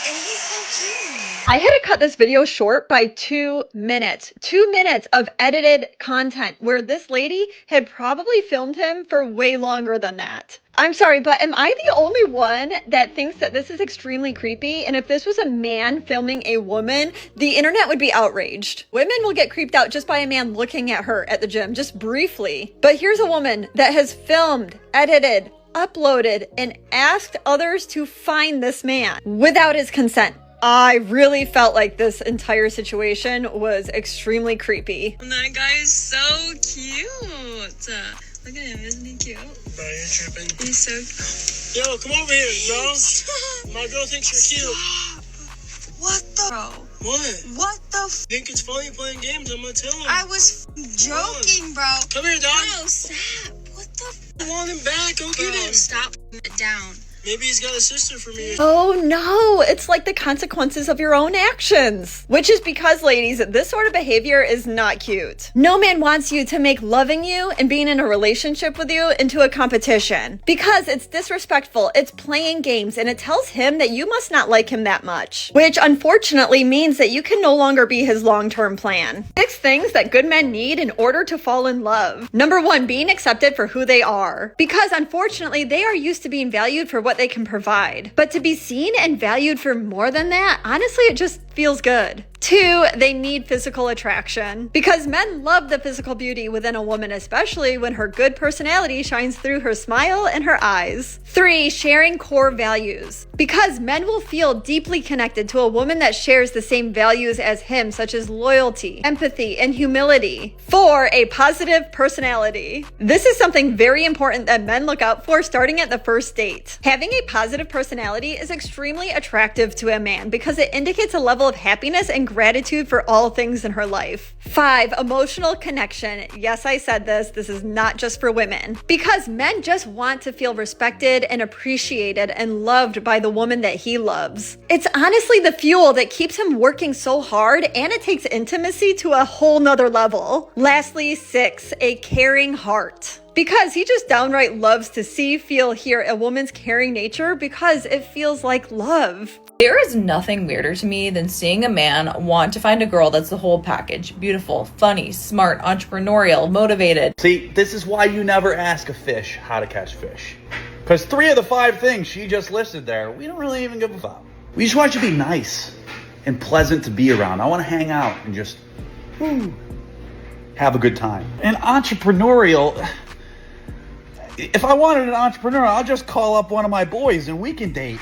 And he's so cute. I had to cut this video short by 2 minutes. 2 minutes of edited content where this lady had probably filmed him for way longer than that. I'm sorry, but am I the only one that thinks that this is extremely creepy? And if this was a man filming a woman, the internet would be outraged. Women will get creeped out just by a man looking at her at the gym, just briefly. But here's a woman that has filmed, edited, uploaded, and asked others to find this man without his consent. I really felt like this entire situation was extremely creepy. That guy is so cute. Look at him, isn't he cute? Bro, you're tripping. He's so cute. Yo, come over here, bro. My girl thinks you're cute. What the? Bro. What? What the? Think it's funny playing games? I'm gonna tell him. I was joking, bro. Come here, dog. No, stop. What the? I want him back. Go get him. Stop it down. Maybe he's got a sister for me. Oh no, it's like the consequences of your own actions. Which is because, ladies, this sort of behavior is not cute. No man wants you to make loving you and being in a relationship with you into a competition. Because it's disrespectful, it's playing games, and it tells him that you must not like him that much. Which unfortunately means that you can no longer be his long-term plan. 6 things that good men need in order to fall in love. Number 1, being accepted for who they are. Because unfortunately, they are used to being valued for what they can provide. But to be seen and valued for more than that, honestly, it just feels good. 2, they need physical attraction. Because men love the physical beauty within a woman, especially when her good personality shines through her smile and her eyes. 3, sharing core values. Because men will feel deeply connected to a woman that shares the same values as him, such as loyalty, empathy, and humility. 4, a positive personality. This is something very important that men look out for starting at the first date. Having a positive personality is extremely attractive to a man because it indicates a level of happiness and gratitude for all things in her life. 5, emotional connection. Yes, I said this. This is not just for women. Because men just want to feel respected and appreciated and loved by the woman that he loves. It's honestly the fuel that keeps him working so hard, and it takes intimacy to a whole nother level. Lastly, 6, a caring heart. Because he just downright loves to see, feel, hear a woman's caring nature because it feels like love. There is nothing weirder to me than seeing a man want to find a girl that's the whole package. Beautiful, funny, smart, entrepreneurial, motivated. See, this is why you never ask a fish how to catch fish. Because 3 of the 5 things she just listed there, we don't really even give a fuck. We just want you to be nice and pleasant to be around. I want to hang out and just have a good time. And entrepreneurial, if I wanted an entrepreneur, I'll just call up one of my boys and we can date.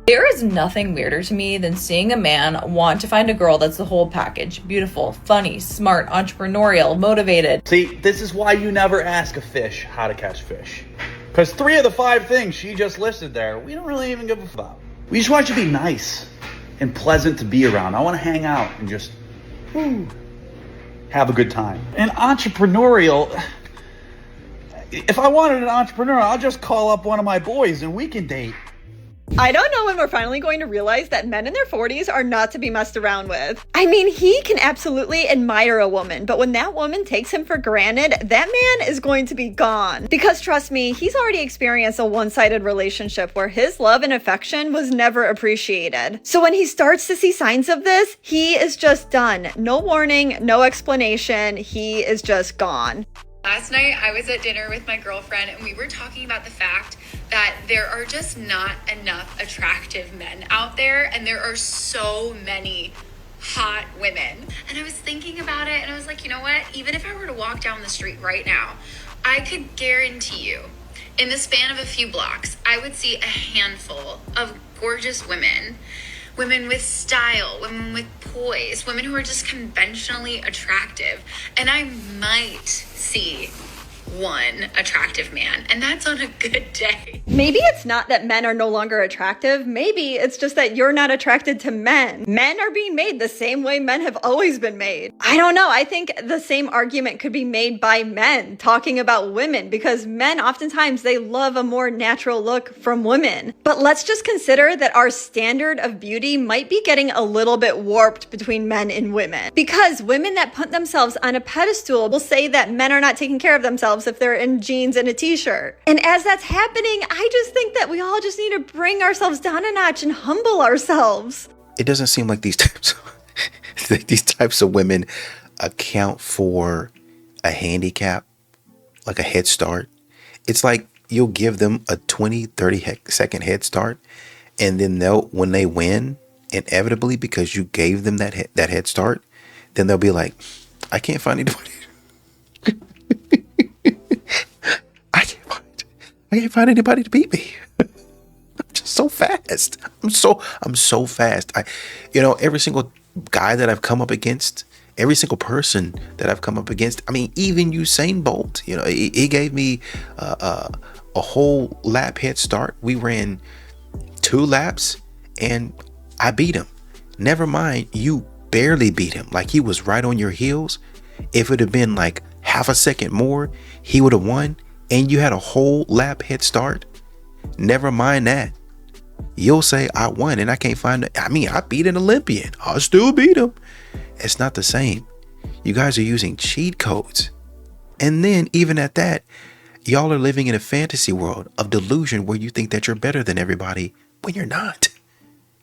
There is nothing weirder to me than seeing a man want to find a girl that's the whole package. Beautiful, funny, smart, entrepreneurial, motivated. See, this is why you never ask a fish how to catch fish. Because 3 of the 5 things she just listed there, we don't really even give a fuck about. We just want you to be nice and pleasant to be around. I want to hang out and just have a good time. And entrepreneurial, if I wanted an entrepreneur, I'll just call up one of my boys and we can date. I don't know when we're finally going to realize that men in their 40s are not to be messed around with. I mean, he can absolutely admire a woman, but when that woman takes him for granted, that man is going to be gone. Because trust me, he's already experienced a one-sided relationship where his love and affection was never appreciated. So when he starts to see signs of this, he is just done. No warning, no explanation, he is just gone. Last night, I was at dinner with my girlfriend and we were talking about the fact that there are just not enough attractive men out there, and there are so many hot women. And I was thinking about it and I was like, you know what? Even if I were to walk down the street right now, I could guarantee you, in the span of a few blocks, I would see a handful of gorgeous women. Women with style, women with poise, women who are just conventionally attractive. And I might see one attractive man, and that's on a good day. Maybe it's not that men are no longer attractive. Maybe it's just that you're not attracted to men. Men are being made the same way men have always been made. I don't know. I think the same argument could be made by men talking about women, because men oftentimes they love a more natural look from women. But let's just consider that our standard of beauty might be getting a little bit warped between men and women, because women that put themselves on a pedestal will say that men are not taking care of themselves if they're in jeans and a t-shirt. And as that's happening, I just think that we all just need to bring ourselves down a notch and humble ourselves. It doesn't seem like these types of women account for a handicap, like a head start. It's like you'll give them a 20-30 second head start, and then when they win, inevitably, because you gave them that head start, then they'll be like, I can't find anybody. I can't find anybody to beat me. I'm just so fast. I'm so fast. Every single guy that I've come up against, every single person that I've come up against, I mean, even Usain Bolt, he gave me a whole lap head start. We ran 2 laps and I beat him. Never mind, you barely beat him. Like, he was right on your heels. If it had been like half a second more, he would have won. And you had a whole lap head start. Never mind that. You'll say I won and I can't find it. I mean, I beat an Olympian. I'll still beat him. It's not the same. You guys are using cheat codes. And then even at that, y'all are living in a fantasy world of delusion where you think that you're better than everybody when you're not.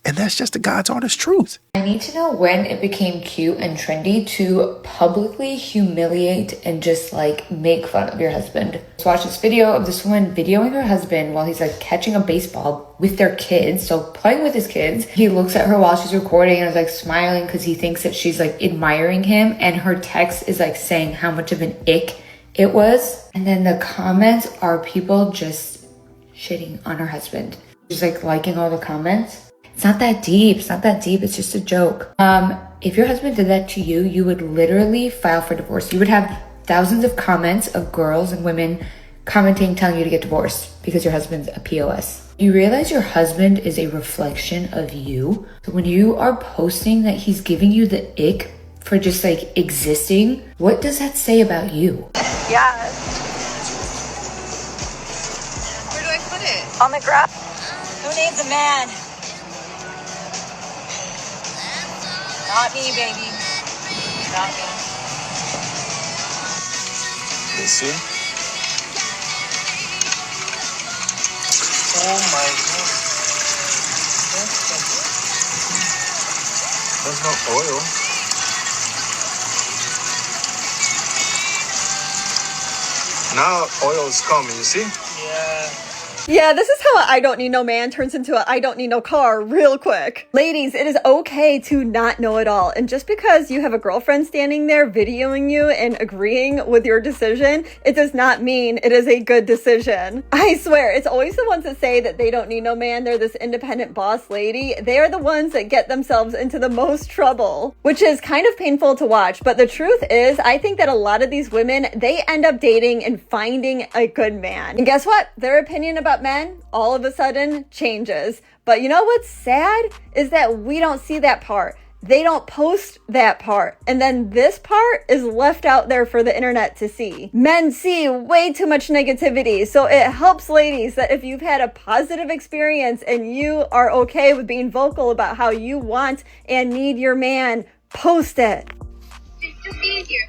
And that's just the God's honest truth. I need to know when it became cute and trendy to publicly humiliate and just make fun of your husband. Let's watch this video of this woman videoing her husband while he's catching a baseball with their kids. So playing with his kids. He looks at her while she's recording and is smiling because he thinks that she's admiring him. And her text is saying how much of an ick it was. And then the comments are people just shitting on her husband. She's liking all the comments. It's not that deep. It's not that deep. It's just a joke. If your husband did that to you, you would literally file for divorce. You would have thousands of comments of girls and women commenting, telling you to get divorced because your husband's a POS. You realize your husband is a reflection of you. So when you are posting that he's giving you the ick for just existing, what does that say about you? Yeah. Where do I put it? On the ground. Who needs a man? Not me, baby. Not me. You see? Oh my god. There's no oil. Now oil is coming, you see? Yeah. Yeah, this is how a I don't need no man turns into a I don't need no car real quick. Ladies, it is okay to not know it all. And just because you have a girlfriend standing there videoing you and agreeing with your decision, it does not mean it is a good decision. I swear, it's always the ones that say that they don't need no man. They're this independent boss lady. They are the ones that get themselves into the most trouble, which is kind of painful to watch. But the truth is, I think that a lot of these women, they end up dating and finding a good man. And guess what? Their opinion about men all of a sudden changes. But you know what's sad is that we don't see that part. They don't post that part. And then this part is left out there for the internet to see. Men see way too much negativity. So it helps, ladies, that if you've had a positive experience and you are okay with being vocal about how you want and need your man, post it. It's just easier.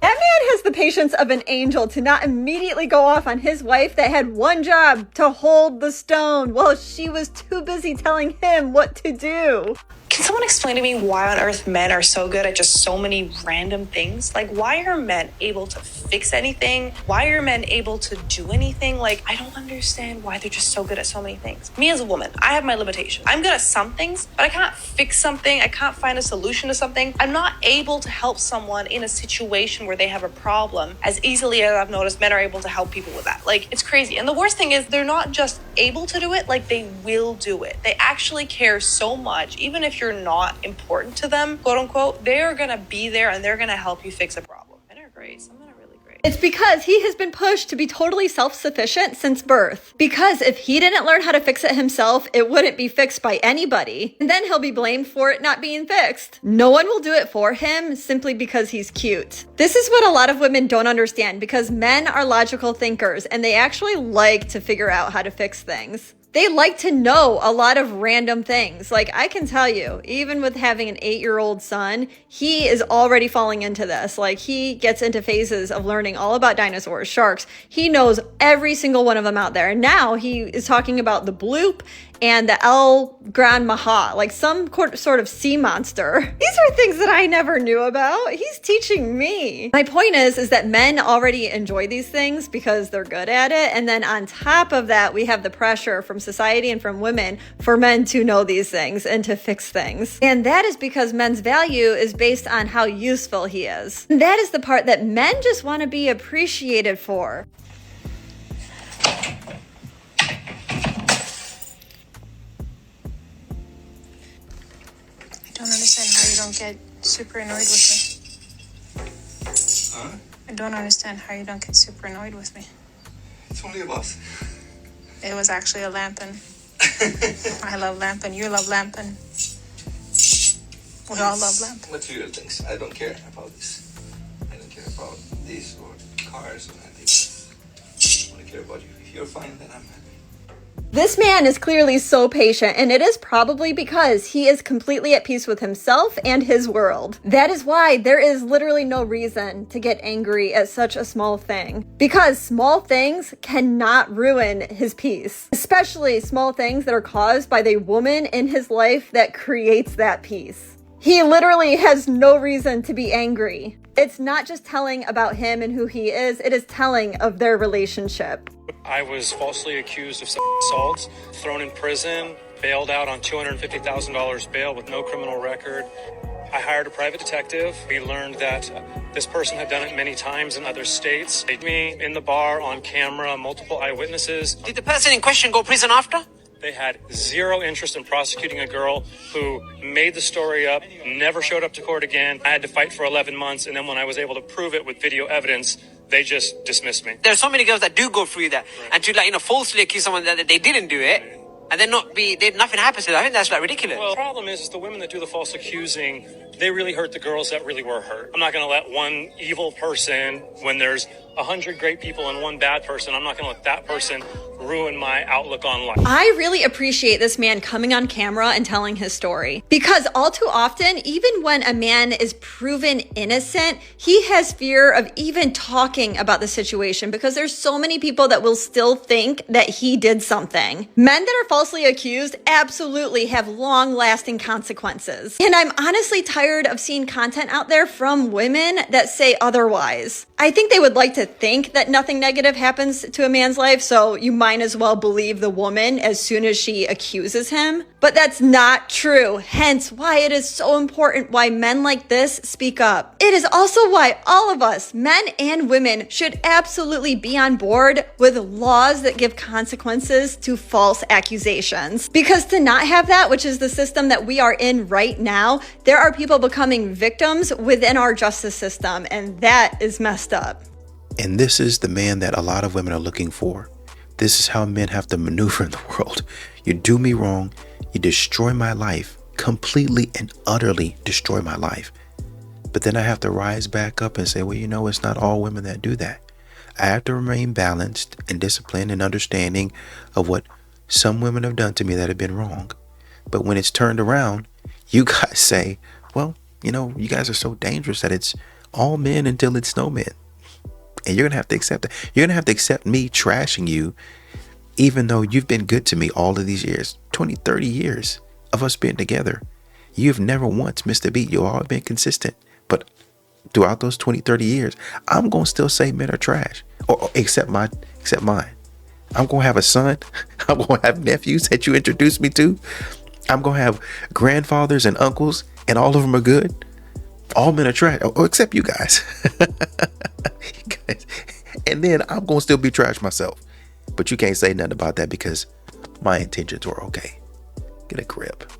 That man has the patience of an angel to not immediately go off on his wife that had one job, to hold the stone, while she was too busy telling him what to do. Can someone explain to me why on earth men are so good at just so many random things? Like, why are men able to fix anything? Why are men able to do anything? Like, I don't understand why they're just so good at so many things. Me as a woman, I have my limitations. I'm good at some things, but I can't fix something. I can't find a solution to something. I'm not able to help someone in a situation where they have a problem as easily as I've noticed men are able to help people with that. Like, it's crazy. And the worst thing is they're not just able to do it, like they will do it. They actually care so much, even if you're not important to them, quote unquote, they're gonna be there and they're gonna help you fix a problem. Men are great. Some men are really great. It's because he has been pushed to be totally self-sufficient since birth. Because if he didn't learn how to fix it himself, it wouldn't be fixed by anybody. And then he'll be blamed for it not being fixed. No one will do it for him simply because he's cute. This is what a lot of women don't understand, because men are logical thinkers and they actually like to figure out how to fix things. They like to know a lot of random things. Like, I can tell you, even with having an 8-year-old son, he is already falling into this. Like, he gets into phases of learning all about dinosaurs, sharks. He knows every single one of them out there. And now he is talking about the bloop and the El Gran Maha, like some sort of sea monster. These are things that I never knew about. He's teaching me. My point is that men already enjoy these things because they're good at it. And then on top of that, we have the pressure from society and from women for men to know these things and to fix things. And that is because men's value is based on how useful he is. And that is the part that men just want to be appreciated for. I don't understand how you don't get super annoyed with me. Huh? I don't understand how you don't get super annoyed with me. It's only a bus. It was actually a lampin. I love lampin. You love lampin. We all love lampin. Material things. I don't care about this. I don't care about this or cars or anything. I want to care about you. If you're fine, then I'm happy. This man is clearly so patient, and it is probably because he is completely at peace with himself and his world. That is why there is literally no reason to get angry at such a small thing. Because small things cannot ruin his peace. Especially small things that are caused by the woman in his life that creates that peace. He literally has no reason to be angry. It's not just telling about him and who he is, it is telling of their relationship. I was falsely accused of assault, thrown in prison, bailed out on $250,000 bail with no criminal record. I hired a private detective. We learned that this person had done it many times in other states. They me in the bar on camera, multiple eyewitnesses. Did the person in question go to prison after? They had zero interest in prosecuting a girl who made the story up, never showed up to court again. I had to fight for 11 months, and then when I was able to prove it with video evidence, they just dismissed me. There are so many girls that do go through that, right. And to falsely accuse someone that they didn't do it, and then nothing happens to them. I think that's ridiculous. Well, the problem is the women that do the false accusing, they really hurt the girls that really were hurt. I'm not going to let one evil person, when there's 100 great people and one bad person. I'm not going to let that person ruin my outlook on life. I really appreciate this man coming on camera and telling his story, because all too often, even when a man is proven innocent, he has fear of even talking about the situation because there's so many people that will still think that he did something. Men that are falsely accused absolutely have long-lasting consequences. And I'm honestly tired of seeing content out there from women that say otherwise. I think they would like to think that nothing negative happens to a man's life, so you might as well believe the woman as soon as she accuses him. But that's not true, hence why it is so important why men like this speak up. It is also why all of us, men and women, should absolutely be on board with laws that give consequences to false accusations. Because to not have that, which is the system that we are in right now, there are people becoming victims within our justice system, and that is messed up. And this is the man that a lot of women are looking for. This is how men have to maneuver in the world. You do me wrong, you destroy my life, completely and utterly destroy my life. But then I have to rise back up and say, well, you know, it's not all women that do that. I have to remain balanced and disciplined and understanding of what some women have done to me that have been wrong. But when it's turned around, you guys say, well, you know, you guys are so dangerous that it's all men until it's no men. And you're going to have to accept that. You're going to have to accept me trashing you, even though you've been good to me all of these years, 20, 30 years of us being together. You've never once missed a beat. You've always been consistent. But throughout those 20, 30 years, I'm going to still say men are trash, or except mine. I'm going to have a son. I'm going to have nephews that you introduced me to. I'm going to have grandfathers and uncles, and all of them are good. All men are trash, or except you guys. And then I'm going to still be trash myself. But you can't say nothing about that because my intentions were okay. Get a grip.